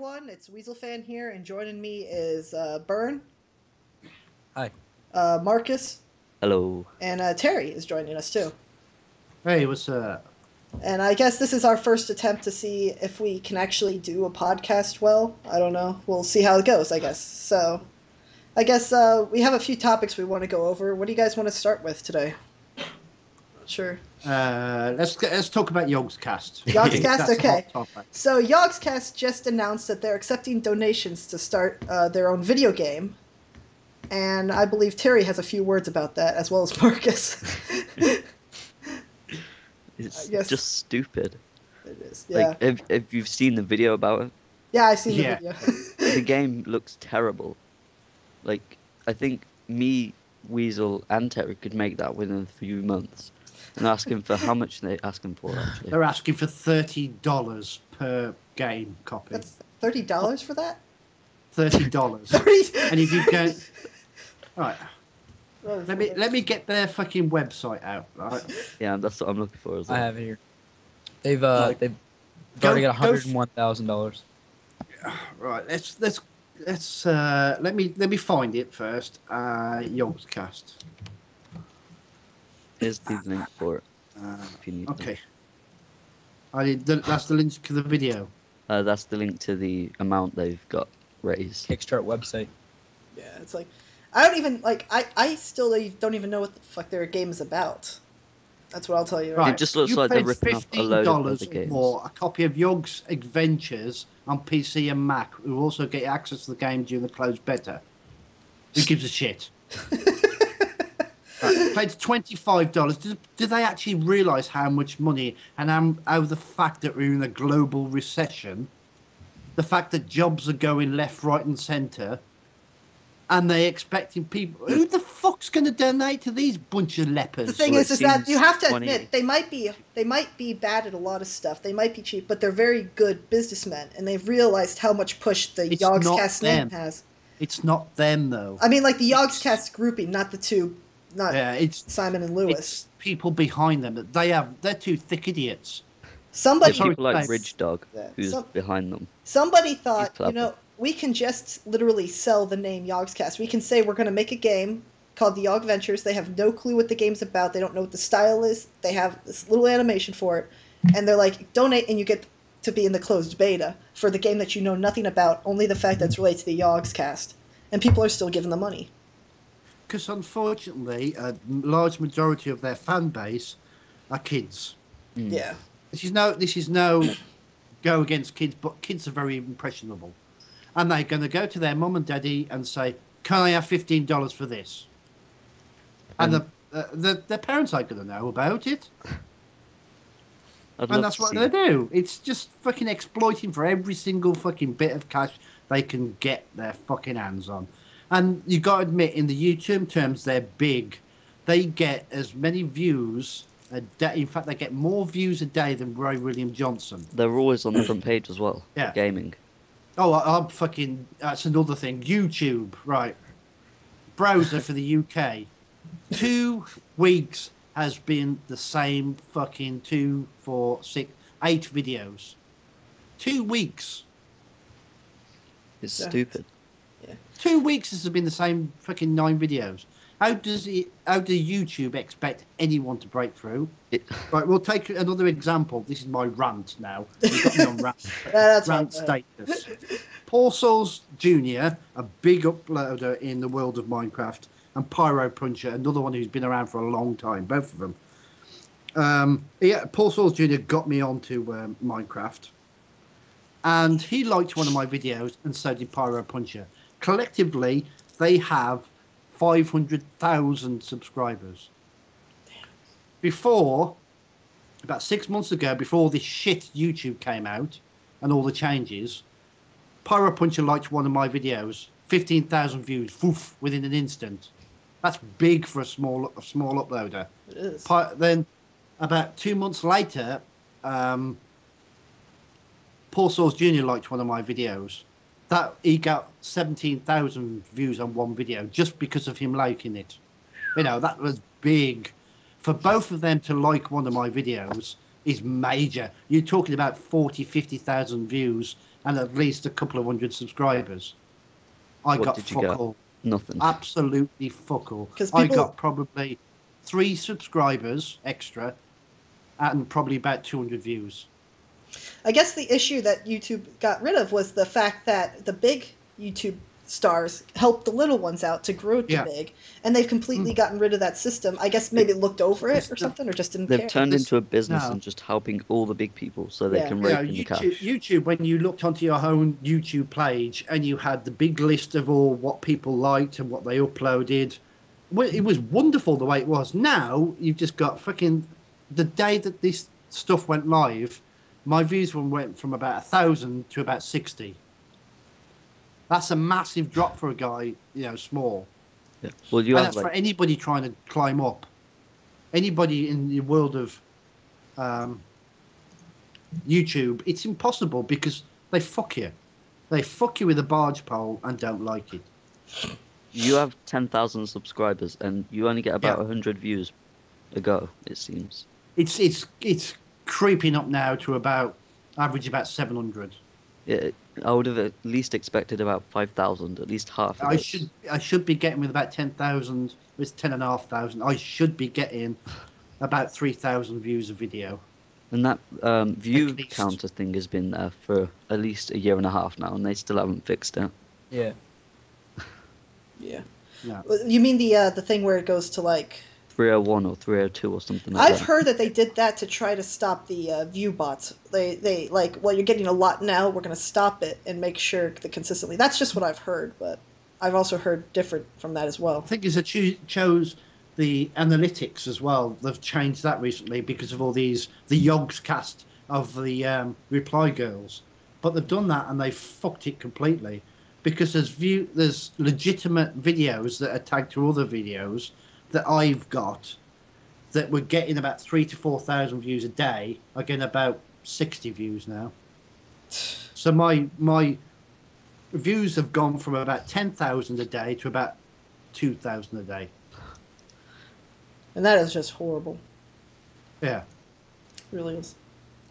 everyone. It's Weasel Fan here, and joining me is Byrne. Hi. Marcus. Hello. And Terry is joining us too. Hey, what's up? And I guess this is our first attempt to see if we can actually do a podcast well. I don't know. We'll see how it goes, I guess. So, I guess we have a few topics we want to go over. What do you guys want to start with today? Sure. Let's talk about Yogscast. Yogscast, okay. So Yogscast just announced that they're accepting donations to start their own video game, and I believe Terry has a few words about that, as well as Marcus. It's just stupid. It is. Yeah. Like, have you seen the video about it? Yeah, I've seen the video. The game looks terrible. Like, I think me, Weasel, and Terry could make that within a few months. And asking for how much are they asking for, actually? They're asking for $30 per game copy. That's $30 for that? $30. And if you go, right, let me get their fucking website out. Right. Yeah, that's what I'm looking for as well. I have it here. They've already got $101,000. Right. Let's let me find it first. Yogscast. Here's the link for it. If you need okay. That's the link to the video. That's the link to the amount they've got raised. Kickstart website. Yeah, it's like, I don't even, like, I still don't even know what the fuck their game is about. That's what I'll tell you. Right. It just looks like they're ripping off a load of other games. For a copy of Yogg's Adventures on PC and Mac. We'll also get access to the game during the closed beta. Who gives a shit? Paid $25. Do they actually realise how much money and how the fact that we're in a global recession, the fact that jobs are going left, right, and centre, and they expecting people? Who the fuck's going to donate to these bunch of lepers? The thing is that you have to admit they might be bad at a lot of stuff. They might be cheap, but they're very good businessmen, and they've realised how much push the Yogscast name has. It's not them though. I mean, like the Yogscast grouping, not the two. It's Simon and Lewis. It's people behind them that they're two thick idiots. People like Ridge Dog, who's behind them. Somebody thought, we can just literally sell the name Yogscast. We can say we're going to make a game called the Yog Ventures. They have no clue what the game's about. They don't know what the style is. They have this little animation for it, and they're like, donate, and you get to be in the closed beta for the game that you know nothing about. Only the fact that it's related to the Yogscast, and people are still giving the money. Because unfortunately, a large majority of their fan base are kids. Yeah. This is no go against kids, but kids are very impressionable. And they're going to go to their mum and daddy and say, can I have $15 for this? And their parents aren't going to know about it. And that's what they do. It's just fucking exploiting for every single fucking bit of cash they can get their fucking hands on. And you got to admit, in the YouTube terms, they're big. They get as many views a day. In fact, they get more views a day than Ray William Johnson. They're always on the front page as well. Yeah. Gaming. Oh, I'm fucking... That's another thing. YouTube, right. Browser for the UK. 2 weeks has been the same fucking 2, 4, 6, 8 videos. 2 weeks. It's stupid. Yeah. 2 weeks has been the same fucking 9 videos. How do YouTube expect anyone to break through? Right, we'll take another example. This is my rant now. You've got me on rant status. Paul Souls Jr., a big uploader in the world of Minecraft, and Pyro Puncher, another one who's been around for a long time, both of them. Paul Souls Jr. got me onto Minecraft, and he liked one of my videos, and so did Pyro Puncher. Collectively, they have 500,000 subscribers. Before, about 6 months ago, before this shit YouTube came out and all the changes, Pyro Puncher liked one of my videos, 15,000 views, woof, within an instant. That's big for a small uploader. It is. Then, about 2 months later, Paul Souls Jr. liked one of my videos. That he got 17,000 views on one video just because of him liking it. That was big. For both of them to like one of my videos is major. You're talking about 40,000, 50,000 views and at least a couple of hundred subscribers. I got fuck all. Nothing. Absolutely fuck all. I got probably 3 subscribers extra and probably about 200 views. I guess the issue that YouTube got rid of was the fact that the big YouTube stars helped the little ones out to grow to big, and they've completely gotten rid of that system. I guess maybe looked over it or something, or just didn't care. They've turned into a business and just helping all the big people so they can rake in the cash. YouTube, when you looked onto your own YouTube page and you had the big list of all what people liked and what they uploaded, it was wonderful the way it was. Now you've just got fucking the day that this stuff went live, my views went from about 1,000 to about 60. That's a massive drop for a guy, small. Yeah. Well, that's for anybody trying to climb up. Anybody in the world of YouTube, it's impossible because they fuck you. They fuck you with a barge pole and don't like it. You have 10,000 subscribers and you only get about 100 views a go, it seems. It's creeping up now to average about 700. Yeah, I would have at least expected about 5,000, at least half of it. I should be getting with about 10,000, it's 10,500. I should be getting about 3,000 views a video. And that view counter thing has been there for at least a year and a half now, and they still haven't fixed it. Yeah. Yeah. No. You mean the thing where it goes to like 301 or 302 or something like that? I've heard that they did that to try to stop the view bots. They like, well, you're getting a lot now, we're going to stop it and make sure that consistently. That's just what I've heard, but I've also heard different from that as well. I think it's chose the analytics as well. They've changed that recently because of all the Yogscast of the reply girls. But they've done that and they've fucked it completely because there's legitimate videos that are tagged to other videos that I've got that were getting about 3,000 to 4,000 views a day are getting about 60 views now. So my views have gone from about 10,000 a day to about 2,000 a day. And that is just horrible. Yeah. It really is.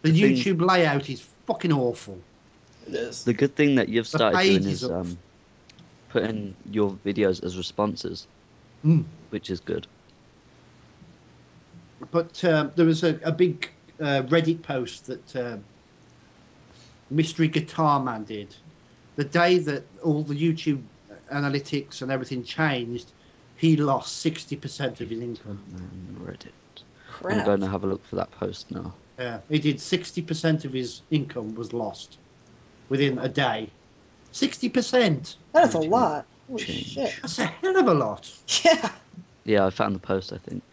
The YouTube layout is fucking awful. It is. The good thing that you've started doing is putting your videos as responses, which is good. But there was a big Reddit post that Mystery Guitar Man did. The day that all the YouTube analytics and everything changed, he lost 60% of his income. Reddit. Crap. I'm going to have a look for that post now. Yeah, he did 60% of his income was lost within a day. 60%. That's a lot. Holy shit. That's a hell of a lot. Yeah. Yeah, I found the post, I think.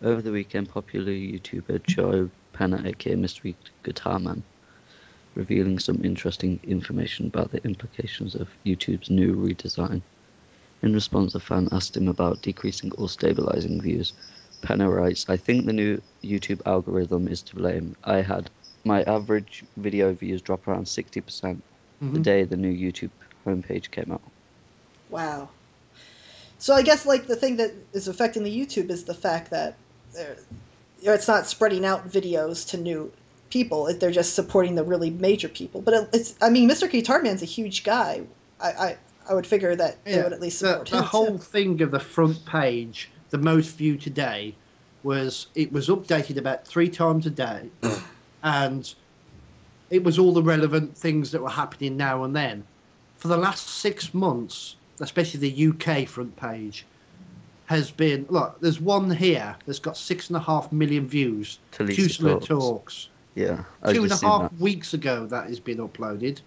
Over the weekend, popular YouTuber Joe Penna, aka Mystery Guitar Man, revealing some interesting information about the implications of YouTube's new redesign. In response, a fan asked him about decreasing or stabilizing views. Penna writes, I think the new YouTube algorithm is to blame. I had my average video views drop around 60% the day the new YouTube homepage came out. Wow. So I guess like the thing that is affecting the YouTube is the fact that it's not spreading out videos to new people. They're just supporting the really major people. But Mr. Guitar Man's a huge guy. I would figure that they would at least support him. The whole thing of the front page, the most viewed today, was updated about 3 times a day, and it was all the relevant things that were happening now and then. For the last 6 months, especially the UK front page, has been, look, there's one here that's got 6.5 million views. Talisa Talks. Yeah. 2.5 weeks ago that has been uploaded.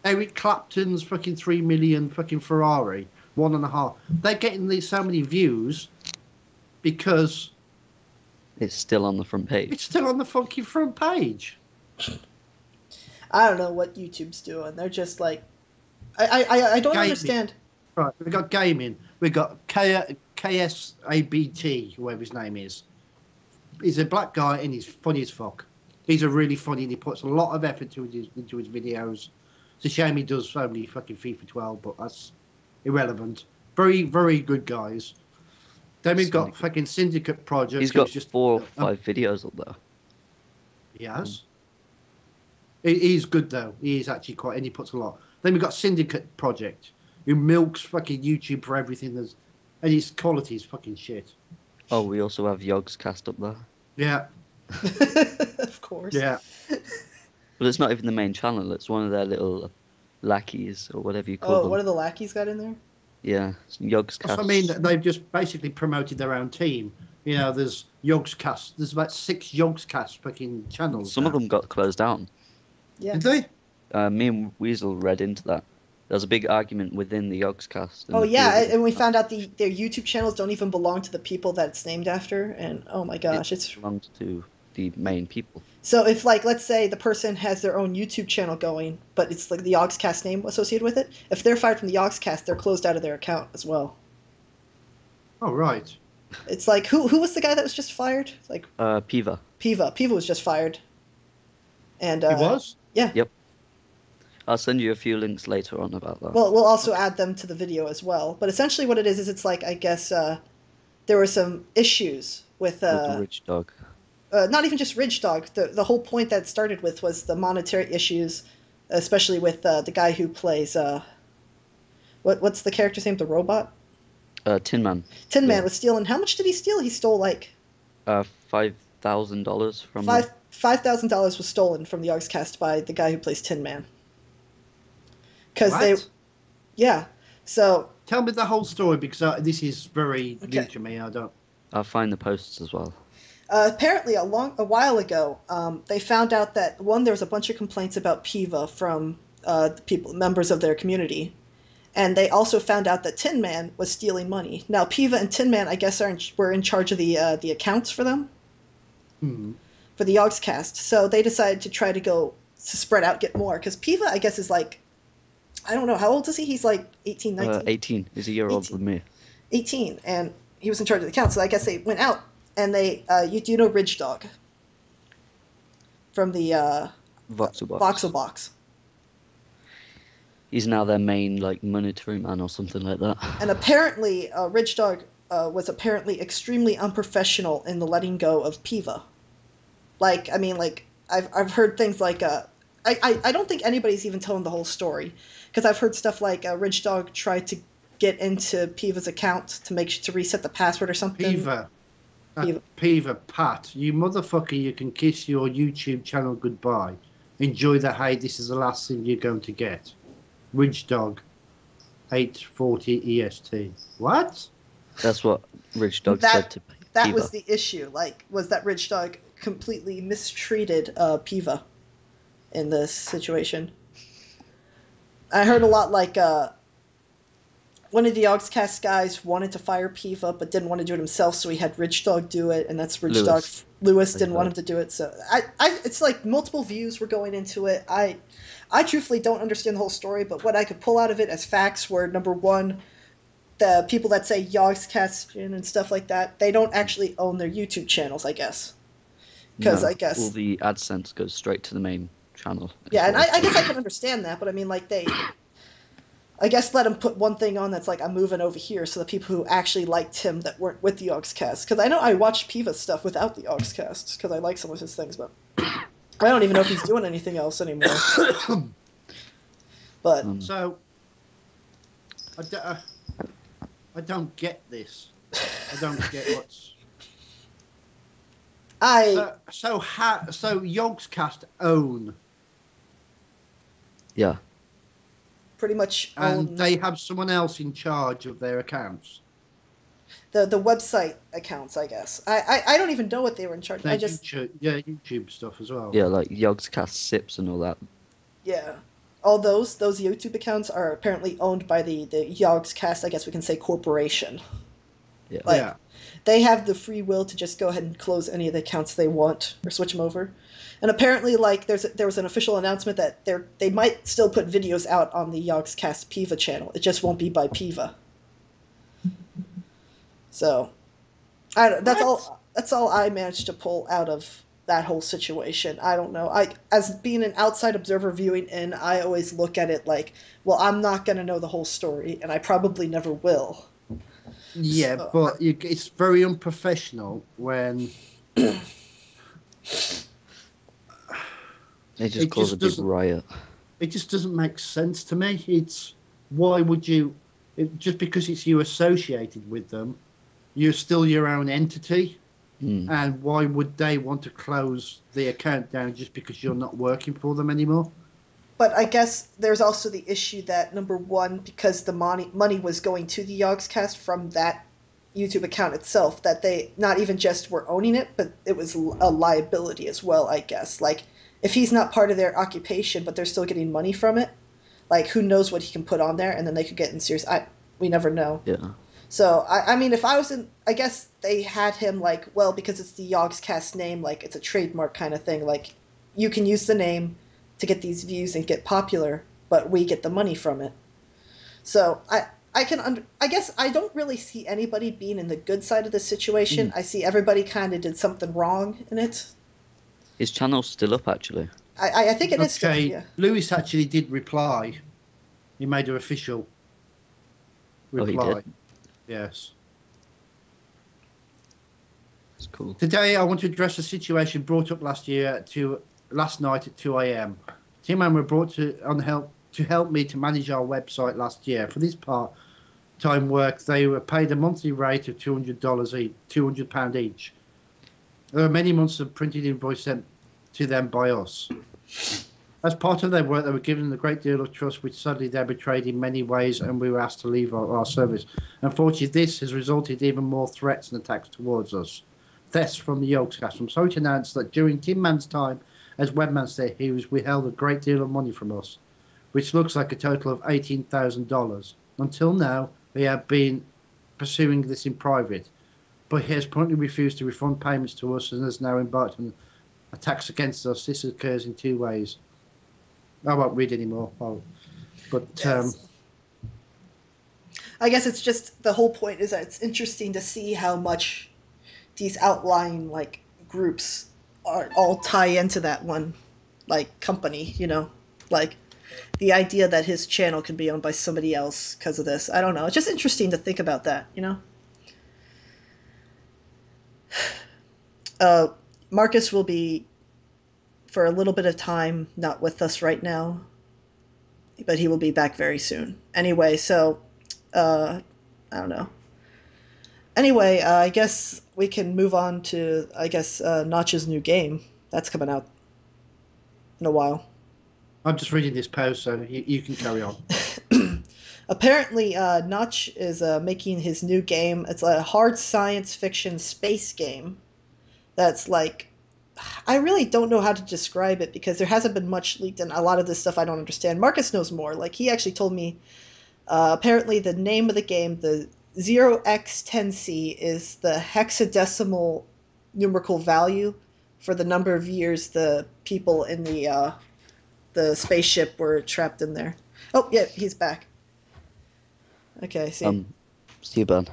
Eric Clapton's fucking 3 million fucking Ferrari, 1.5. They're getting so many views because it's still on the front page. It's still on the fucking front page. I don't know what YouTube's doing. They're just like, I don't understand. Right, we got gaming. We got KSABT, whoever his name is. He's a black guy and he's funny as fuck. He's a really funny and he puts a lot of effort into his videos. It's a shame he does so many fucking FIFA 12, but that's irrelevant. Very, very good guys. Then we've got fucking Syndicate Project. He's got just 4 or 5 videos up there. He has. He is good though. He is actually quite, and he puts a lot. Then we've got Syndicate Project, who milks fucking YouTube for everything. And his quality is fucking shit. Oh, we also have Yogscast up there. Yeah. Of course. Yeah. But it's not even the main channel. It's one of their little lackeys or whatever you call them. Oh, what are the lackeys got in there? Yeah, Yogscast. That's what I mean. They've just basically promoted their own team. You know, there's Yogscast. There's about 6 Yogscast fucking channels. Some of them got closed down. Yeah. Did they? Me and Weasel read into that. There was a big argument within the Yogscast. Oh yeah, and we found out their YouTube channels don't even belong to the people that it's named after, and oh my gosh, it belongs to the main people. So if, like, let's say the person has their own YouTube channel going, but it's like the Yogscast name associated with it, if they're fired from the Yogscast, they're closed out of their account as well. Oh right. It's like who was the guy that was just fired? Like Piva. Piva was just fired. And He was? Yeah. Yep. I'll send you a few links later on about that. Well, we'll also add them to the video as well. But essentially what it is it's like, I guess, there were some issues with the Rich Dog. Not even just Rich Dog. The whole point that it started with was the monetary issues, especially with the guy who plays... what's the character's name? The robot? Tin Man. Tin Man was stealing... How much did he steal? He stole, like... $5,000 from... $5,000 was stolen from the Yogscast by the guy who plays Tin Man. Because yeah, so tell me the whole story because this is very new to me. I'll find the posts as well. Apparently, a while ago, they found out that there was a bunch of complaints about Piva from members of their community, and they also found out that Tin Man was stealing money. Now, Piva and Tin Man, I guess, were in charge of the accounts for them, for the Yogscast. So they decided to try to spread out, get more, because Piva, I guess, is like. I don't know. How old is he? He's like 18, 19? 18. He's a year older than me. 18. And he was in charge of the account. So I guess they went out and they... you know Ridge Dog? From the... Voxel Box. He's now their main, like, monetary man or something like that. And apparently, Ridge Dog was apparently extremely unprofessional in the letting go of Piva. Like, I mean, like, I've heard things like... I don't think anybody's even telling the whole story. Because I've heard stuff like Ridge Dog tried to get into Piva's account to reset the password or something. Piva, Pat, you motherfucker, you can kiss your YouTube channel goodbye. Enjoy the hay, this is the last thing you're going to get. Ridge Dog, 840 EST. What? That's what Ridge Dog said to Piva. That was the issue, was that Ridge Dog completely mistreated Piva in this situation. I heard a lot like one of the Yogscast guys wanted to fire Piva but didn't want to do it himself, so he had Ridge Dog do it, and that's Ridge Dog. Lewis didn't want him to do it, so it's like multiple views were going into it. I truthfully don't understand the whole story, but what I could pull out of it as facts were, number one, the people that say Yogscast and stuff like that, they don't actually own their YouTube channels, I guess. Because I guess all the AdSense goes straight to the main channel. Yeah, and I guess I can understand that, but I mean, like, I guess let him put one thing on that's like, I'm moving over here, so the people who actually liked him that weren't with the Yogscast, because I know I watched Piva's stuff without the Yogscast, because I like some of his things, but I don't even know if he's doing anything else anymore. But so, I don't get this. I don't get what's... So Yogscast own... Yeah. Pretty much and they have someone else in charge of their accounts. The website accounts, I guess. I don't even know what they were in charge of. YouTube stuff as well. Yeah, like Yogscast Sips and all that. Yeah. All those YouTube accounts are apparently owned by the Yogscast, I guess we can say, corporation. Yeah. They have the free will to just go ahead and close any of the accounts they want or switch them over. And apparently, like, there was an official announcement that they might still put videos out on the Yogscast Piva channel. It just won't be by Piva. So, that's all I managed to pull out of that whole situation. I don't know. As being an outside observer viewing in, I always look at it like, well, I'm not going to know the whole story, and I probably never will. Yeah, so, but it's very unprofessional when... They just cause a big riot. It just doesn't make sense to me. Why would you... just because it's you associated with them, you're still your own entity. And why would they want to close the account down just because you're not working for them anymore? But I guess there's also the issue that, number one, because the money was going to the Yogscast from that YouTube account itself, that they not even just were owning it, but it was a liability as well, I guess. Like, if he's not part of their occupation, but they're still getting money from it, like, who knows what he can put on there, and then they could get in serious... we never know. Yeah. So, I mean, if I was in... I guess they had him, like, well, because it's the Yogscast name, like, it's a trademark kind of thing. Like, you can use the name to get these views and get popular, but we get the money from it. So, I guess I don't really see anybody being in the good side of the situation. I see everybody kind of did something wrong in it. His channel's still up, actually. I think it is still, yeah. Lewis actually did reply. He made an official reply. Oh, he did? Yes. That's cool. Today, I want to address a situation brought up last night at 2 a.m. Tim and were brought to help me to manage our website last year. For this part-time work, they were paid a monthly rate of £200 each. There were many months of printed invoice sent to them by us. As part of their work, they were given a great deal of trust, which sadly they betrayed in many ways, and we were asked to leave our service. Unfortunately, this has resulted in even more threats and attacks towards us. Thus, from the Yogscast, I'm sorry to announce that during Tin Man's time as webmaster, he was withheld a great deal of money from us, which looks like a total of $18,000. Until now, we have been pursuing this in private, but he has promptly refused to refund payments to us and has now embarked on attacks against us. This occurs in two ways. I won't read anymore. Yes. I guess it's just the whole point is that it's interesting to see how much these outlying like groups are all tie into that one like company, you know, like the idea that his channel can be owned by somebody else because of this. I don't know. It's just interesting to think about that, you know. Marcus will be for a little bit of time not with us right now, but he will be back very soon. Anyway, so I don't know. Anyway, I guess we can move on to, Notch's new game. That's coming out in a while. I'm just reading this post, so you can carry on. Apparently, Notch is making his new game. It's a hard science fiction space game that's like... I really don't know how to describe it because there hasn't been much leaked, and a lot of this stuff I don't understand. Marcus knows more. Like, he actually told me, apparently the name of the game, the 0x10c, is the hexadecimal numerical value for the number of years the people in the spaceship were trapped in there. Oh, yeah, he's back. Okay, see. See you, Ben.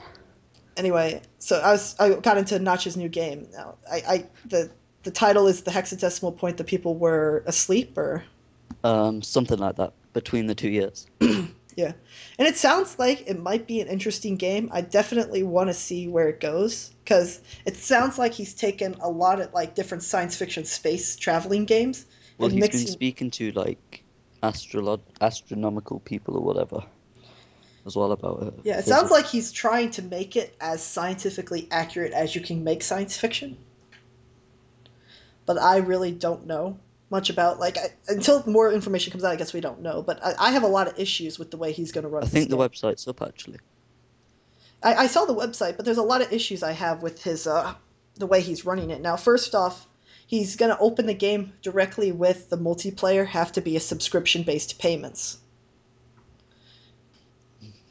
Anyway, so I got into Notch's new game. Now, the title is the hexadecimal point that people were asleep, or something like that, between the 2 years. Yeah, and it sounds like it might be an interesting game. I definitely want to see where it goes because it sounds like he's taken a lot of like different science fiction space traveling games. Well, he's been speaking to like astronomical people or whatever as well about it. Yeah, it sounds like he's trying to make it as scientifically accurate as you can make science fiction. But I really don't know much about, like, until more information comes out, I guess we don't know. But I have a lot of issues with the way he's going to run this think game. The website's up, actually. I saw the website, but there's a lot of issues I have with his the way he's running it. Now, first off, he's going to open the game directly with the multiplayer, have to be a subscription-based payments.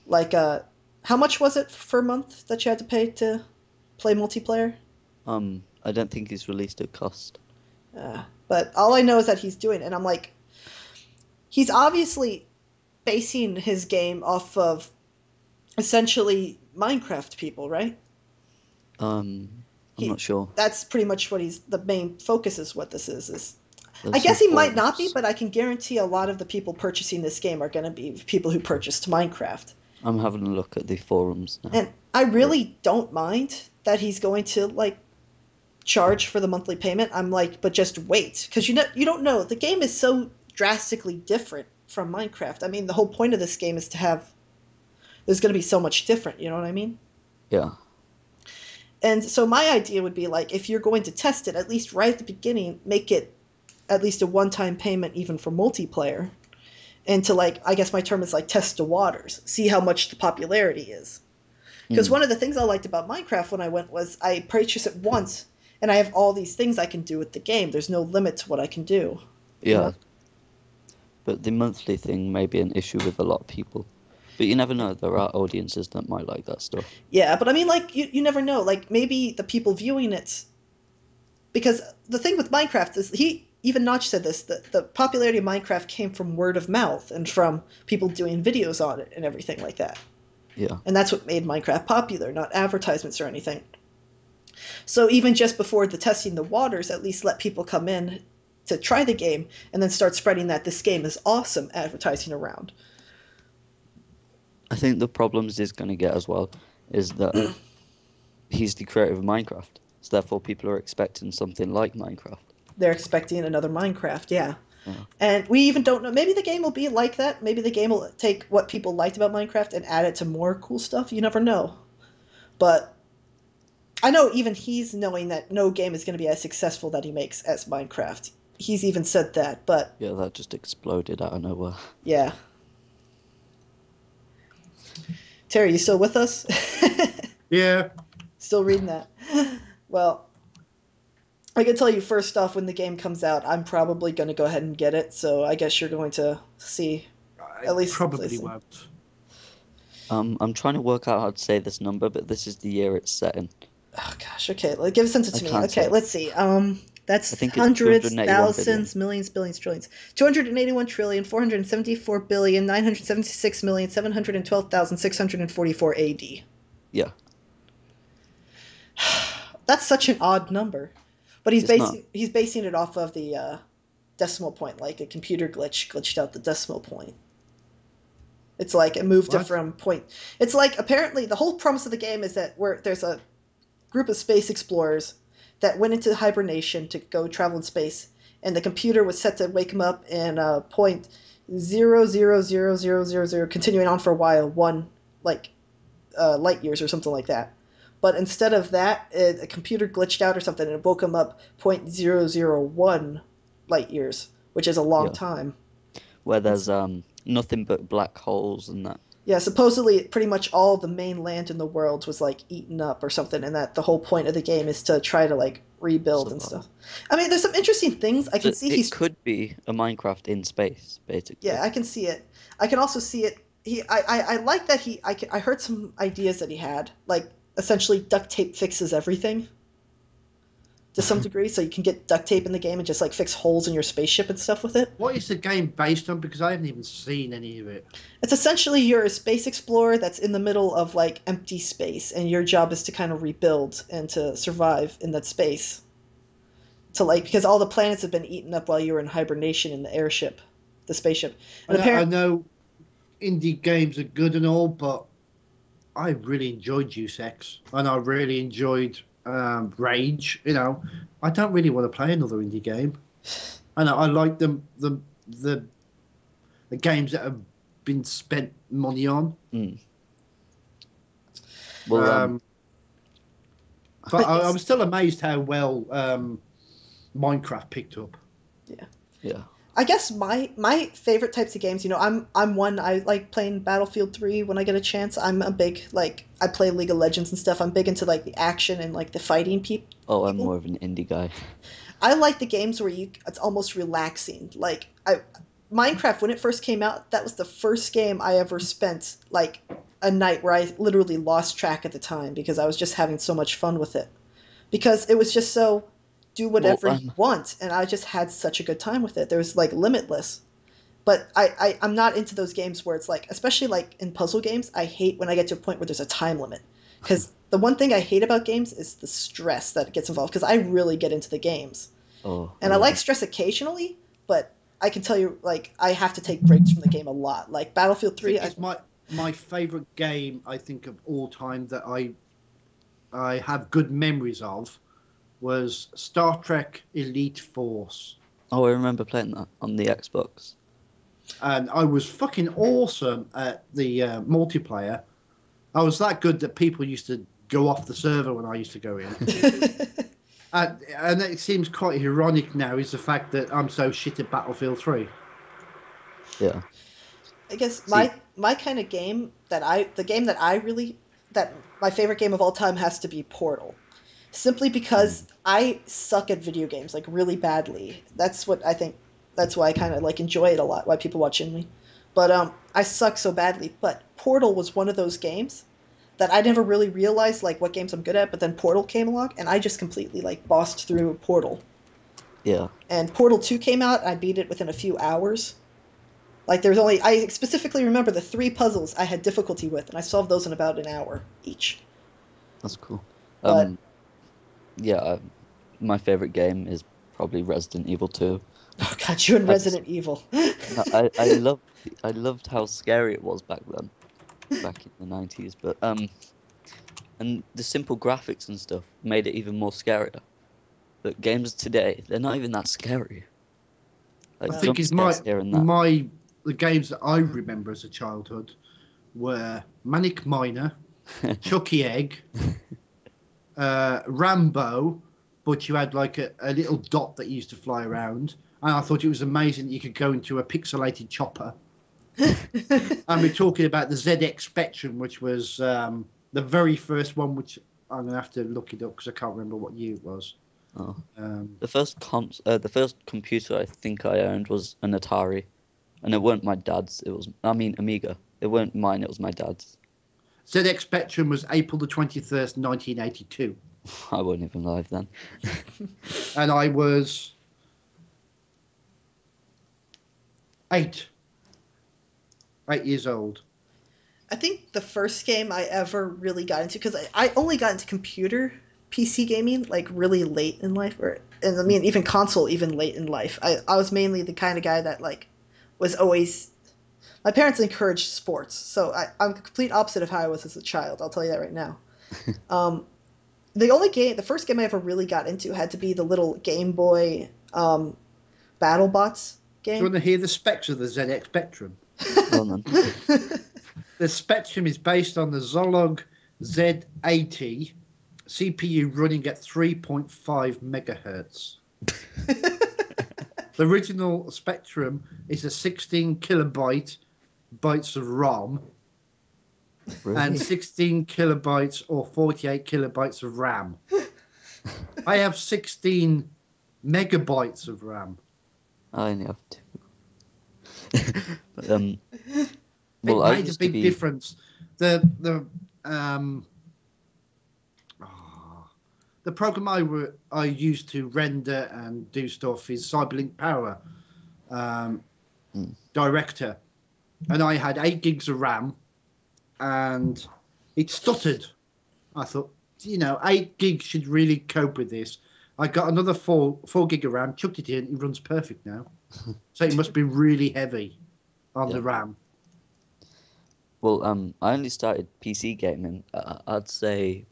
Like, how much was it per month that you had to pay to play multiplayer? I don't think he's released a cost. But all I know is that he's doing it, and I'm like, he's obviously basing his game off of essentially Minecraft people, right? I'm not sure. That's pretty much what the main focus is what this is. I guess he might not be, but I can guarantee a lot of the people purchasing this game are going to be people who purchased Minecraft. I'm having a look at the forums now. And I really don't mind that he's going to, like, charge for the monthly payment. I'm like, but just wait, because you don't know. The game is so drastically different from Minecraft. I mean, the whole point of this game is to have. There's going to be so much different. You know what I mean? Yeah. And so my idea would be like, if you're going to test it, at least right at the beginning, make it at least a one-time payment even for multiplayer. And to like, I guess my term is like test the waters, see how much the popularity is. Because one of the things I liked about Minecraft when I went was I purchased it once, and I have all these things I can do with the game. There's no limit to what I can do. Yeah. You know? But the monthly thing may be an issue with a lot of people. But you never know. There are audiences that might like that stuff. Yeah, but I mean, like, you never know. Like, maybe the people viewing it... Because the thing with Minecraft is, even Notch said this, that the popularity of Minecraft came from word of mouth and from people doing videos on it and everything like that. Yeah. And that's what made Minecraft popular, not advertisements or anything. So even just before the testing the waters, at least let people come in to try the game and then start spreading that this game is awesome, advertising around. I think the problems he's going to get as well is that he's the creator of Minecraft. So therefore people are expecting something like Minecraft. They're expecting another Minecraft, yeah. And we even don't know. Maybe the game will be like that. Maybe the game will take what people liked about Minecraft and add it to more cool stuff. You never know. But I know even he's knowing that no game is going to be as successful that he makes as Minecraft. He's even said that, but... Yeah, that just exploded out of nowhere. Yeah. Terry, you still with us? Yeah. Still reading that. Well... I can tell you first off, when the game comes out, I'm probably going to go ahead and get it. So I guess you're going to see at least. Probably won't. I'm trying to work out how to say this number, but this is the year it's set in. Oh gosh. Okay, give send it to me. Okay, let's see. That's hundreds, thousands, millions, billions, trillions. 281,474,976,712,644 AD. Yeah. That's such an odd number. But he's basing it off of the decimal point, like a computer glitched out the decimal point. It's like it moved it from point. It's like apparently the whole premise of the game is that there's a group of space explorers that went into hibernation to go travel in space, and the computer was set to wake them up in point 0.00000, continuing on for a while, light years or something like that. But instead of that, a computer glitched out or something, and it woke him up 0.001 light years, which is a long time. Where there's nothing but black holes and that. Yeah, supposedly pretty much all the main land in the world was like eaten up or something, and that the whole point of the game is to try to like rebuild and stuff. I mean, there's some interesting things. I can see it could be a Minecraft in space, basically. Yeah, I can see it. I can also see it. I like that I heard some ideas that he had, like essentially duct tape fixes everything to some degree, so you can get duct tape in the game and just like fix holes in your spaceship and stuff with it. What is the game based on? Because I haven't even seen any of it. It's essentially you're a space explorer that's in the middle of like empty space, and your job is to kind of rebuild and to survive in that space. To like, because all the planets have been eaten up while you were in hibernation in the airship, the spaceship. And I know indie games are good and all, but I really enjoyed Deus Ex, and I really enjoyed Rage. You know, I don't really want to play another indie game. I know I like the games that have been spent money on. Mm. Well, but I was still amazed how well Minecraft picked up. Yeah. Yeah. I guess my favorite types of games, you know, I'm one, I like playing Battlefield 3 when I get a chance. I'm a big, like, I play League of Legends and stuff. I'm big into, like, the action and, like, the fighting people. Oh, I'm more of an indie guy. I like the games where it's almost relaxing. Like, Minecraft, when it first came out, that was the first game I ever spent, like, a night where I literally lost track at the time because I was just having so much fun with it. Because it was just so... do whatever you want, and I just had such a good time with it. There was like limitless, but I'm not into those games where it's like, especially like in puzzle games, I hate when I get to a point where there's a time limit, because the one thing I hate about games is the stress that gets involved, because I really get into the games. I like stress occasionally, but I can tell you, like, I have to take breaks from the game a lot. Like Battlefield 3 is my favorite game, I think, of all time that I have good memories of was Star Trek Elite Force. Oh, I remember playing that on the Xbox. And I was fucking awesome at the multiplayer. I was that good that people used to go off the server when I used to go in. And it seems quite ironic now is the fact that I'm so shit at Battlefield 3. Yeah. I guess my kind of game that my favorite game of all time has to be Portal. Simply because I suck at video games, like, really badly. That's why I kind of, like, enjoy it a lot, why people watch me. But I suck so badly. But Portal was one of those games that I never really realized, like, what games I'm good at, but then Portal came along, and I just completely, like, bossed through Portal. Yeah. And Portal 2 came out, I beat it within a few hours. Like, I specifically remember the 3 puzzles I had difficulty with, and I solved those in about an hour each. That's cool. But, my favorite game is probably Resident Evil 2. Oh god, you and Resident Evil. I loved how scary it was back then. Back in the 90s, but and the simple graphics and stuff made it even more scarier. But games today, they're not even that scary. Like, I think the games that I remember as a childhood were Manic Miner, Chucky Egg, Rambo, but you had like a little dot that used to fly around, and I thought it was amazing that you could go into a pixelated chopper. And we're talking about the ZX Spectrum, which was the very first one, which I'm going to have to look it up because I can't remember what year it was. Oh. The first computer I think I owned was an Atari, and it weren't my dad's. Amiga. It weren't mine. It was my dad's. ZX Spectrum was April the 23rd, 1982. I wasn't even alive then. And I was 8 years old. I think the first game I ever really got into, because I only got into computer PC gaming like really late in life, even console even late in life. I was mainly the kind of guy that like was always. My parents encouraged sports, so I'm the complete opposite of how I was as a child. I'll tell you that right now. The first game I ever really got into had to be the little Game Boy BattleBots game. Do you want to hear the specs of the ZX Spectrum? Well, then. The Spectrum is based on the Zolog Z80 CPU running at 3.5 megahertz. The original Spectrum is a 16 bytes of ROM, Really? and 16 kilobytes or 48 kilobytes of RAM. I have 16 megabytes of RAM. I only have 2. But, It made a big difference. The program I used to render and do stuff is Cyberlink Power Director, and I had 8 gigs of RAM, and it stuttered. I thought, 8 gigs should really cope with this. I got another 4 gig of RAM, chucked it in, it runs perfect now. So it must be really heavy on the RAM. Well, I only started PC gaming, I'd say,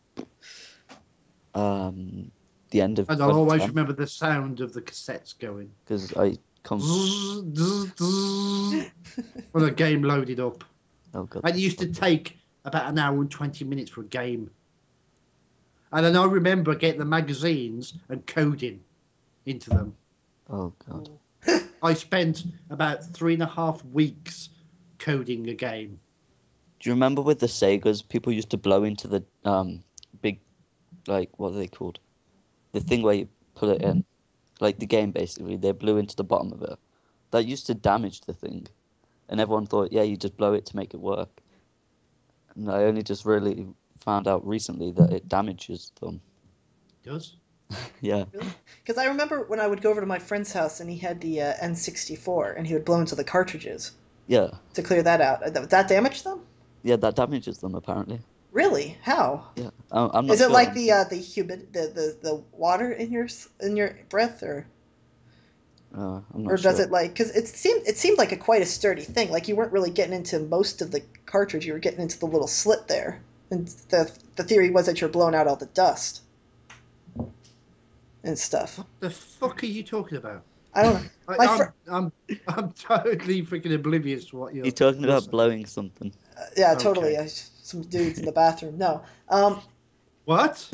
the end of. And I'll always remember the sound of the cassettes going. Because I come. When a game loaded up. Oh, God. And it used to take about an hour and 20 minutes for a game. And then I remember getting the magazines and coding into them. Oh, God. I spent about 3.5 weeks coding a game. Do you remember with the Segas, people used to blow into the big, like, what are they called? The thing where you put it in. Like the game, basically. They blew into the bottom of it. That used to damage the thing. And everyone thought, yeah, you just blow it to make it work. And I only just really found out recently that it damages them. It does? Yeah. Really? Because I remember when I would go over to my friend's house and he had the N64 and he would blow into the cartridges. Yeah. To clear that out. That damaged them? Yeah, that damages them apparently. Really? How? Yeah, I'm not Is it sure. like the water in your breath, or? I'm not or does sure. it like? Because it seemed like quite a sturdy thing. Like you weren't really getting into most of the cartridge. You were getting into the little slit there, and the theory was that you're blowing out all the dust. and stuff. The fuck are you talking about? I don't know. I'm totally freaking oblivious to what you're talking about. Blowing something. Yeah, totally. Some dudes in the bathroom. No. What?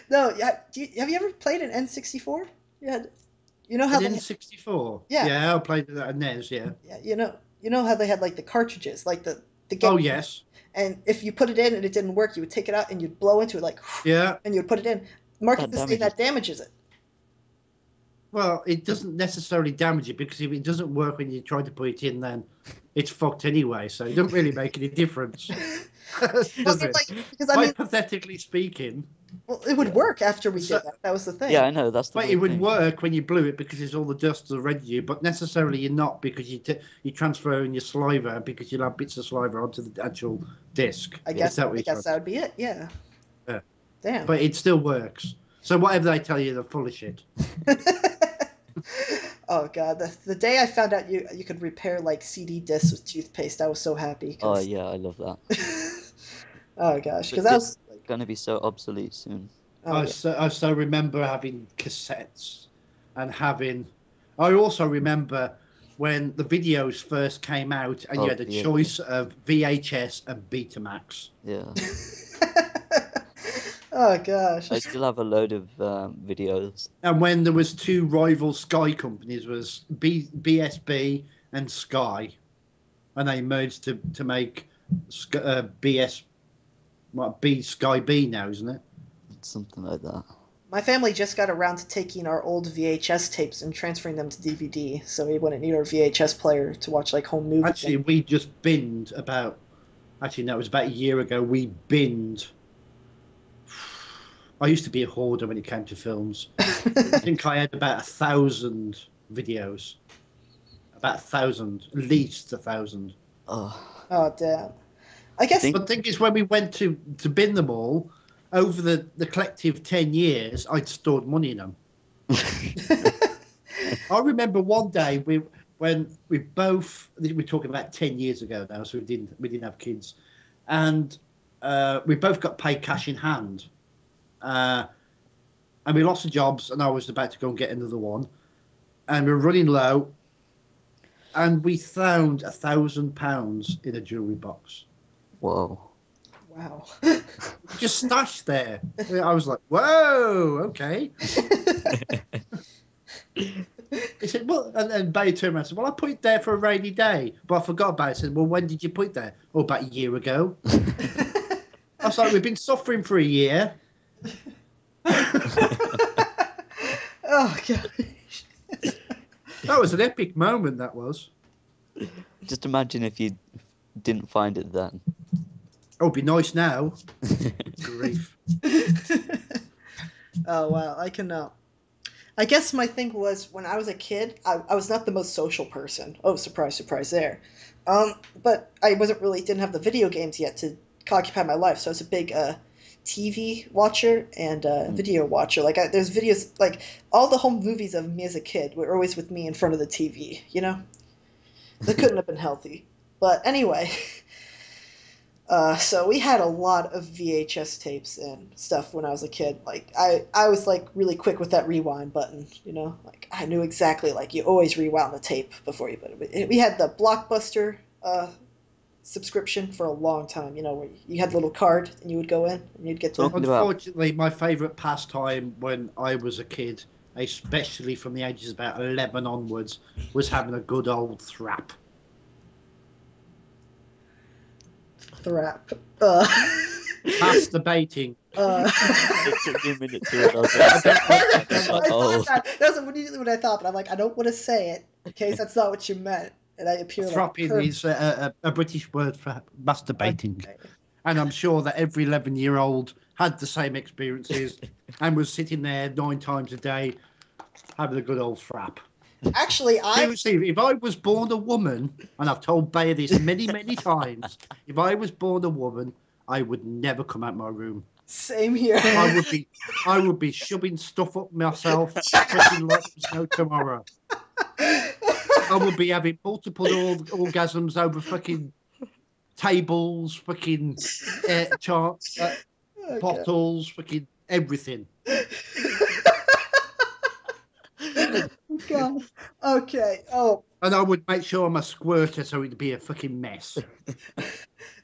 No. Have you ever played an N64? Yeah. You know how an N64? Yeah. Yeah, I played that at NES. Yeah. Yeah. You know how they had like the cartridges, like the game. Oh yes. And if you put it in and it didn't work, you would take it out and you'd blow into it like. Yeah. And you'd put it in. Market saying that damages it. Well, it doesn't necessarily damage it because if it doesn't work when you try to put it in, then it's fucked anyway. So it doesn't really make any difference. Hypothetically speaking. Well, it would work after we did that. That was the thing. Yeah, I know. That's the it would work when you blew it because it's all the dust around you, but necessarily you're not because you transfer in your saliva because you'll have bits of saliva onto the actual disc. I guess that would be it. Yeah. Yeah. Damn. But it still works. So whatever they tell you, they're full of shit. Oh god, the day I found out you could repair like CD discs with toothpaste, I was so happy. Oh yeah, I love that. Oh gosh, because that was going to be so obsolete soon. I so remember having cassettes and having. I also remember when the videos first came out and you had a choice of VHS and Betamax. Yeah. Oh gosh. I still have a load of videos. And when there was two rival Sky companies, was BSB and Sky, and they merged to make B Sky B now, isn't it? Something like that. My family just got around to taking our old VHS tapes and transferring them to DVD, so we wouldn't need our VHS player to watch like home movies. Actually, we just binned about. Actually, no, it was about a year ago. We binned. I used to be a hoarder when it came to films. I think I had about 1,000 videos. About 1,000, at least 1,000. Oh damn! I guess. But the thing is, when we went to bin them all, over the collective 10 years, I'd stored money in them. I remember one day when we're talking about 10 years ago now, so we didn't have kids, and we both got paid cash in hand. And we lost the jobs, and I was about to go and get another one, and we were running low, and we found £1,000 in a jewellery box. Whoa! Wow! Just stashed there. I was like, "Whoa, okay." He said, "Well," and Bay turned around and said, "Well, I put it there for a rainy day, but I forgot about it." I said, "Well, when did you put it there?" "Oh, about a year ago." I was like, "We've been suffering for a year." Oh god! That was an epic moment. That was. Just imagine if you didn't find it then. Oh, it'd be nice now. Grief. Oh wow! I can. I guess my thing was when I was a kid, I was not the most social person. Oh, surprise, surprise! There, but I didn't have the video games yet to occupy my life, so I was a big TV watcher and video watcher. Like there's videos like all the home movies of me as a kid were always with me in front of the TV. You know, that couldn't have been healthy. But anyway, so we had a lot of VHS tapes and stuff when I was a kid. Like I was like really quick with that rewind button. You know, like I knew exactly like you always rewound the tape before you put it. We had the Blockbuster subscription for a long time, you know, where you had a little card and you would go in and you'd get to... Unfortunately, my favourite pastime when I was a kid, especially from the ages about 11 onwards, was having a good old thrap. Thrap. Masturbating. It took me a minute to realize that. That was immediately what I thought, but I'm like, I don't want to say it in case that's not what you meant. And I appear Thropping is a British word for masturbating. Okay. And I'm sure that every 11-year-old had the same experiences and was sitting there 9 times a day having a good old frap. Actually, Seriously, if I was born a woman, and I've told Bayer this many, many times, if I was born a woman, I would never come out my room. Same here. I would be shoving stuff up myself fucking like there's no tomorrow. I would be having multiple orgasms over fucking tables, fucking charts, bottles, fucking everything. God. Okay. Oh. And I would make sure I'm a squirter so it'd be a fucking mess.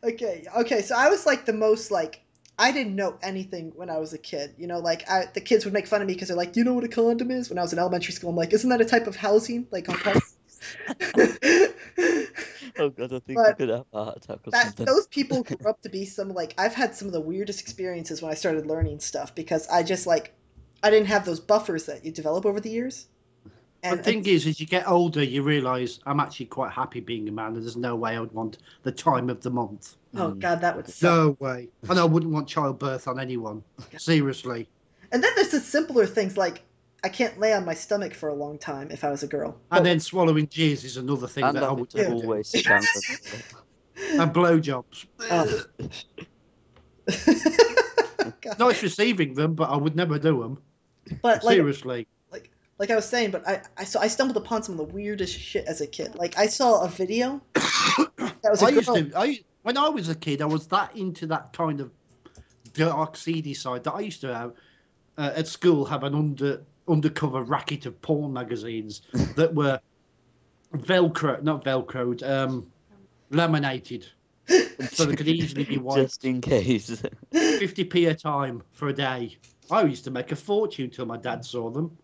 Okay. Okay. So I was like the most like I didn't know anything when I was a kid. You know, like the kids would make fun of me because they're like, "Do you know what a condom is?" When I was in elementary school, I'm like, "Isn't that a type of housing?" Like on Oh god, I think I could have a heart attack or something. Those people grew up to be some like I've had some of the weirdest experiences when I started learning stuff because I just like I didn't have those buffers that you develop over the years. And the thing is, as you get older, you realise I'm actually quite happy being a man, and there's no way I would want the time of the month. Oh God, that would suck. No way. And I wouldn't want childbirth on anyone. Seriously. And then there's the simpler things like I can't lay on my stomach for a long time if I was a girl. And then swallowing jizz is another thing that I would always stand and blowjobs. Oh. Nice receiving them, but I would never do them. But seriously. Like I was saying, but I stumbled upon some of the weirdest shit as a kid. Like I saw a video that was when I was a kid, I was that into that kind of dark, seedy side that I used to have at school have an undercover racket of porn magazines that were velcroed, laminated, so they could easily be wiped. Just in case. 50p a time for a day. I used to make a fortune till my dad saw them.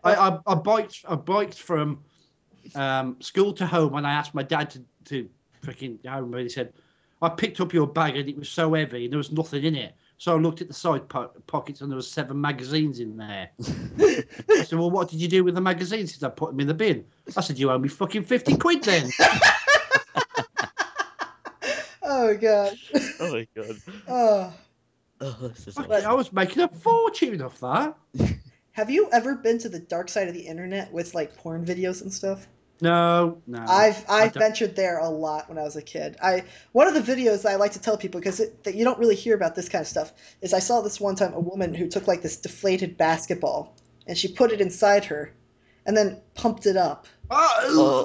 I biked from school to home, and I asked my dad to freaking home. And he said, "I picked up your bag, and it was so heavy, and there was nothing in it." So I looked at the side pockets, and there was 7 magazines in there. I said, "Well, what did you do with the magazines?" He said, "I put them in the bin." I said, "You owe me fucking 50 quid then." Oh God. Oh my God. This is I was making a fortune off that. Have you ever been to the dark side of the internet with like porn videos and stuff? No. I've ventured there a lot when I was a kid. One of the videos I like to tell people because that you don't really hear about this kind of stuff is I saw this one time a woman who took like this deflated basketball and she put it inside her and then pumped it up. Oh.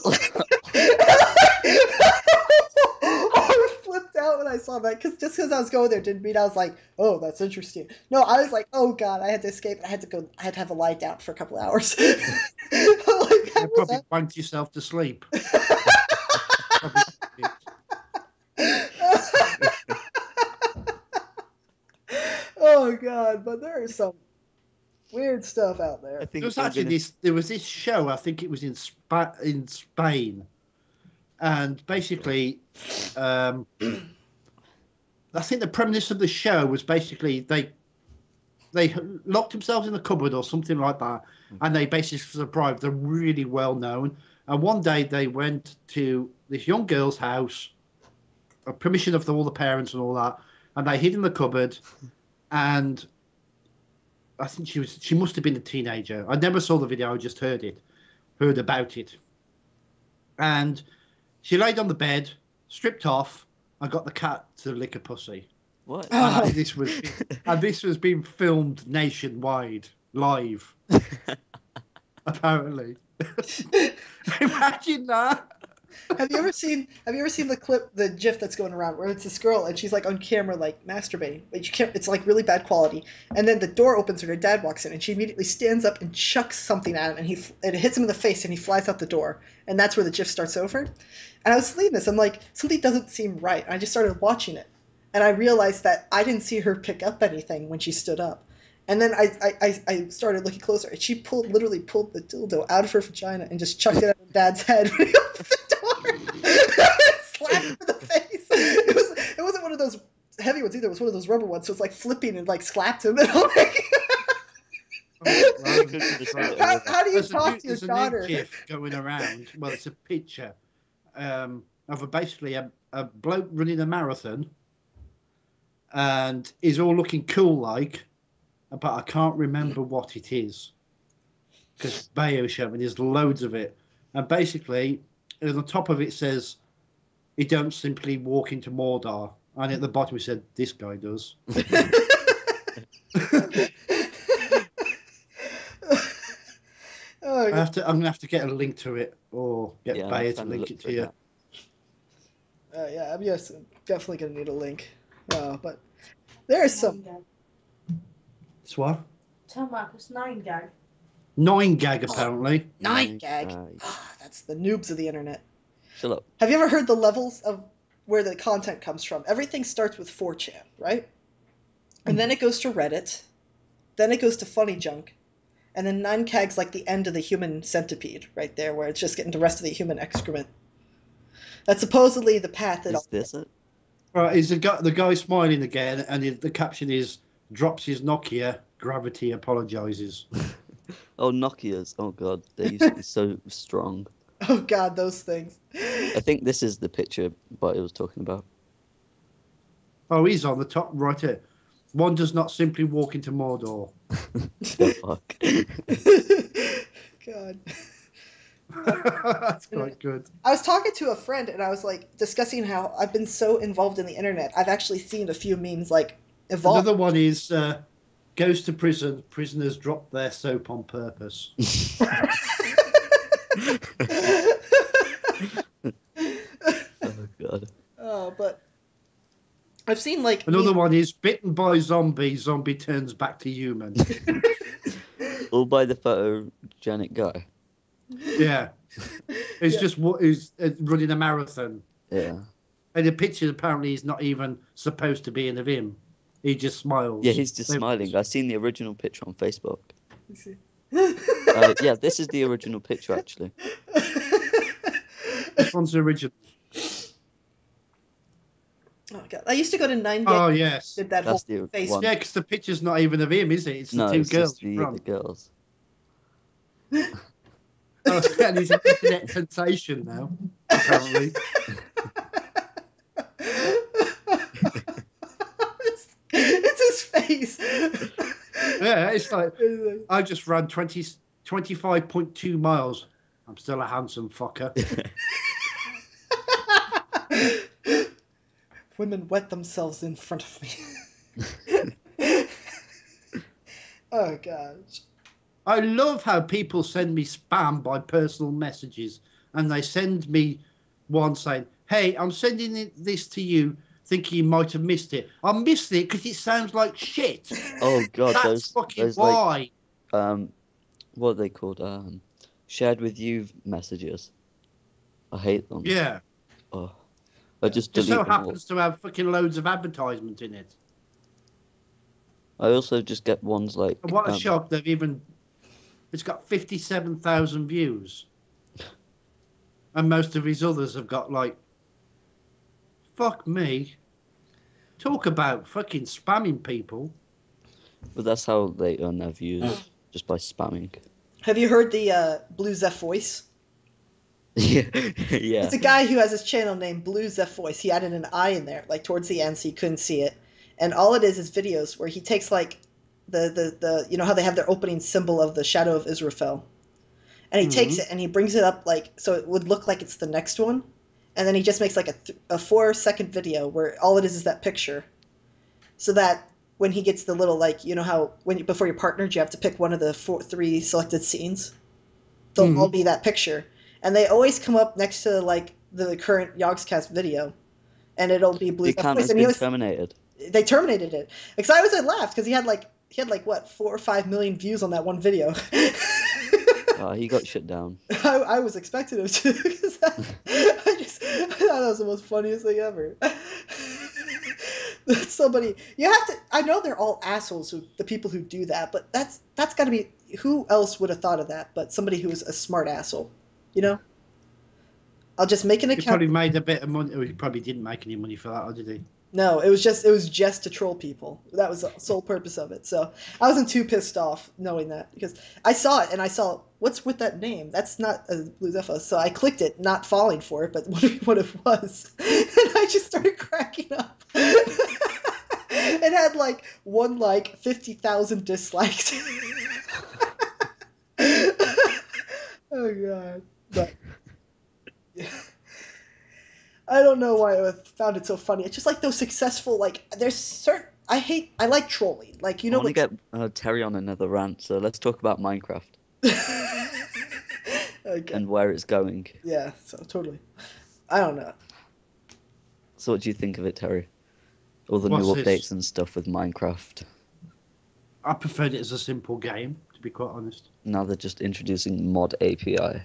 I flipped out when I saw that because I was going there didn't mean I was like, oh, that's interesting. No, I was like, oh God, I had to escape. I had to have a lie down for a couple of hours. You probably wanked yourself to sleep. Oh God, but there is some weird stuff out there. There was this show, I think it was in Spain, and basically, I think the premise of the show was basically they locked themselves in a cupboard or something like that, and they basically survived. They're really well known, and one day they went to this young girl's house, permission of all the parents and all that, and they hid in the cupboard, and I think she must have been a teenager. I never saw the video, I just heard about it. And she laid on the bed, stripped off, and got the cat to lick a pussy. What? And this was being filmed nationwide, live. Apparently. Imagine that. Have you ever seen the clip, the GIF that's going around where it's this girl and she's like on camera like masturbating, but you can't. It's like really bad quality. And then the door opens and her dad walks in and she immediately stands up and chucks something at him and it hits him in the face and he flies out the door. And that's where the GIF starts over. And I was reading this, I'm like, something doesn't seem right. And I just started watching it, and I realized that I didn't see her pick up anything when she stood up. And then I started looking closer, and she literally pulled the dildo out of her vagina and just chucked it at her dad's head when he opened the door. Slapped him in the face. It wasn't one of those heavy ones either. It was one of those rubber ones, so it's like flipping and like slapped him. And I'm like, how do you talk to your daughter? There's a new GIF going around. Well, it's a picture of basically a bloke running a marathon, and he's all looking cool like. But I can't remember what it is because Bayo showed me. There's loads of it, and basically, on the top of it says, "You don't simply walk into Mordor," and at the bottom it said, "This guy does." I'm gonna have to get a link to it, or get Bayo to link it to you. Yeah, I'm definitely gonna need a link. But There's some. It's what? Tell Marcus 9gag. 9gag, apparently. 9gag. That's the noobs of the internet. Shut up. Have you ever heard the levels of where the content comes from? Everything starts with 4chan, right? And then it goes to Reddit. Then it goes to Funny Junk. And then 9gag's like the end of the human centipede right there, where it's just getting the rest of the human excrement. That's supposedly the path that... Is this it? Right, is the guy smiling again, and the caption is, drops his Nokia, gravity apologises. Oh, Nokias. Oh, God. They used to be so strong. Oh, God, those things. I think this is the picture Barty was talking about. Oh, he's on the top right here. One does not simply walk into Mordor. The fuck? God. That's quite good. I was talking to a friend, and I was, like, discussing how I've been so involved in the internet. I've actually seen a few memes, like, evolve. Another one is, goes to prison, prisoners drop their soap on purpose. Oh, God. Oh, but I've seen, like... Another one is, bitten by zombie, zombie turns back to human. All by the photogenic guy. Yeah. It's just who's running a marathon. Yeah. And the picture apparently is not even supposed to be in of him. He just smiles. Yeah, he's just smiling. I've seen the original picture on Facebook. See. Yeah, this is the original picture, actually. This one's the original. Oh, God. I used to go to 9gag. Oh, yes. Did that That's whole the face. one. Yeah, because the picture's not even of him, is it? It's the No, two it's girls. just the girls. Oh, and he's an internet sensation now, apparently. It's his face. Yeah, it's like, I just ran 25.2 miles. I'm still a handsome fucker. Women wet themselves in front of me. Oh, gosh. I love how people send me spam by personal messages, and they send me one saying, hey, I'm sending this to you thinking you might have missed it. I missed it because it sounds like shit. Oh, God. That's fucking why. Like, what are they called? Shared with you messages. I hate them. Yeah. Oh, I just Just delete so them happens to have fucking loads of advertisement in it. all. I also just get ones like... And what a shock, they've even... It's got 57,000 views. And most of his others have got, like... Fuck me. Talk about fucking spamming people. But that's how they earn their views, just by spamming. Have you heard the Blue Zeph voice? Yeah, yeah. It's a guy who has his channel named Blue Zeph Voice. He added an I in there, like towards the end, so you couldn't see it. And all it is videos where he takes like the you know how they have their opening symbol of the shadow of Israfel, and he takes it and he brings it up like so it would look like it's the next one, and then he just makes like a 4-second video where all it is that picture, so that when he gets the little like you know how before you're partnered you have to pick one of the 3 selected scenes, they'll all be that picture. And they always come up next to like the current Yogscast video, and it'll be Blue. The account has been terminated. They terminated it because I laughed because he had like what 4 or 5 million views on that one video. He got shut down. I was expecting him to because I thought that was the most funniest thing ever. Somebody you have to. I know they're all assholes the people who do that, but that's got to be who else would have thought of that? But somebody who is a smart asshole. You know, I'll just make an account. He probably made a bit of money. Or he probably didn't make any money for that, or did he? No, it was just to troll people. That was the sole purpose of it. So I wasn't too pissed off knowing that because I saw it and I saw what's with that name. That's not a Blue Zephyr. So I clicked it, not falling for it, but wondering what it was, and I just started cracking up. It had like 50,000 dislikes. Oh God. But yeah. I don't know why I found it so funny. It's just like those successful, like there's certain. I like trolling. Like you know. I want to get Terry on another rant, so let's talk about Minecraft. Okay. And where it's going. Yeah. So totally. I don't know. So what do you think of it, Terry? All the What's new this? updates and stuff with Minecraft. I preferred it as a simple game, to be quite honest. Now they're just introducing mod API.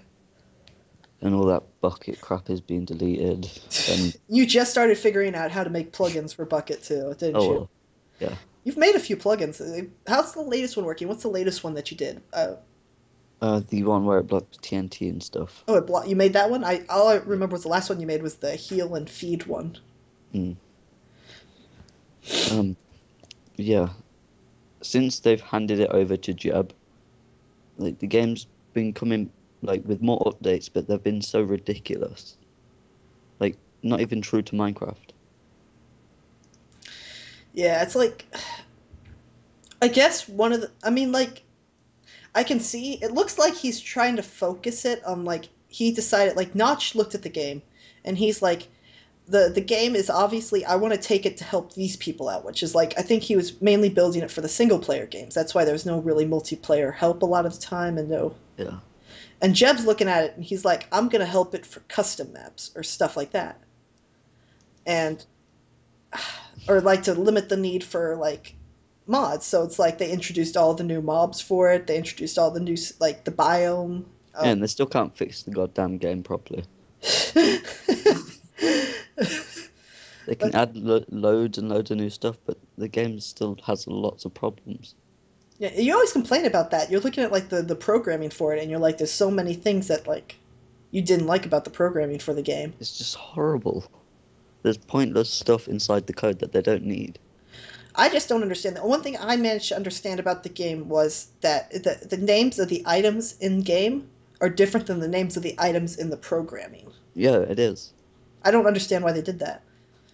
And all that bucket crap is being deleted. And You just started figuring out how to make plugins for Bucket too, didn't you? well, yeah. You've made a few plugins. How's the latest one working? What's the latest one that you did? The one where it blocked TNT and stuff. Oh, you made that one? All I remember was the last one you made was the heal and feed one. Yeah. Since they've handed it over to Jeb, like the game's been coming like with more updates, but they've been so ridiculous. Like not even true to Minecraft. Yeah, it's like, I guess I can see, it looks like he's trying to focus it on, like, he decided, like, Notch looked at the game, and he's like, the game is obviously, I want to take it to help these people out, which is, like, I think he was mainly building it for the single-player games. That's why there's no really multiplayer help a lot of the time, and no... Yeah. And Jeb's looking at it, and he's like, I'm going to help it for custom maps, or stuff like that. And... Or, like, to limit the need for, like... mods. So it's like they introduced all the new mobs for it. They introduced all the new, like, the biome. Yeah, and they still can't fix the goddamn game properly. They can add loads and loads of new stuff, but the game still has lots of problems. Yeah, you always complain about that. You're looking at, like, the programming for it, and you're like, there's so many things that, like, you didn't like about the programming for the game. It's just horrible. There's pointless stuff inside the code that they don't need. I just don't understand. The one thing I managed to understand about the game was that the names of the items in game are different than the names of the items in the programming. Yeah, it is. I don't understand why they did that.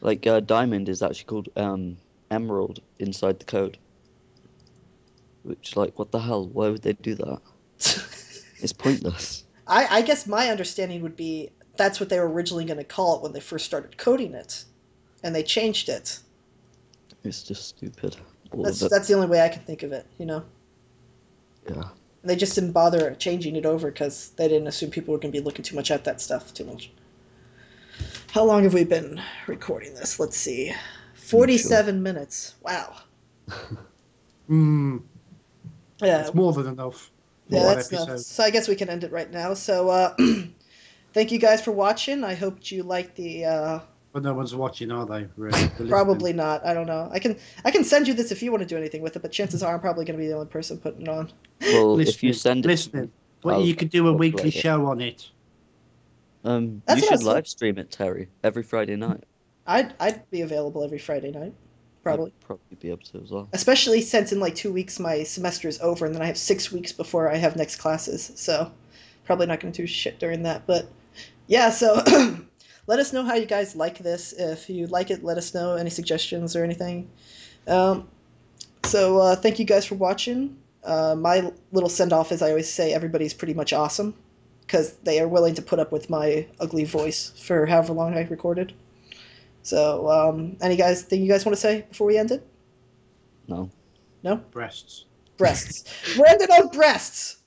Like, diamond is actually called emerald inside the code. Which, like, what the hell? Why would they do that? It's pointless. I guess my understanding would be that's what they were originally going to call it when they first started coding it. And they changed it. It's just stupid. That's the only way I can think of it, you know? Yeah. They just didn't bother changing it over because they didn't assume people were going to be looking too much at that stuff too much. How long have we been recording this? Let's see. 47 minutes. Wow. Yeah. It's more than enough. Yeah, that's enough. So I guess we can end it right now. So thank you guys for watching. I hope you liked the... But no one's watching, are they? Really? Probably not. I don't know. I can send you this if you want to do anything with it, but chances are I'm probably going to be the only person putting it on. Well, if you send it... Listening. Well, you could do a weekly show on it. You should live stream it, Terry, every Friday night. I'd be available every Friday night. Probably. I'd probably be able to as well. Especially since in like 2 weeks my semester is over, and then I have 6 weeks before I have next classes. So probably not going to do shit during that. But yeah, so let us know how you guys like this. If you like it, let us know any suggestions or anything. So thank you guys for watching. My little send-off is I always say everybody's pretty much awesome because they are willing to put up with my ugly voice for however long I recorded. So, anything you guys want to say before we end it? No. No? Breasts. Breasts. We're ending on breasts!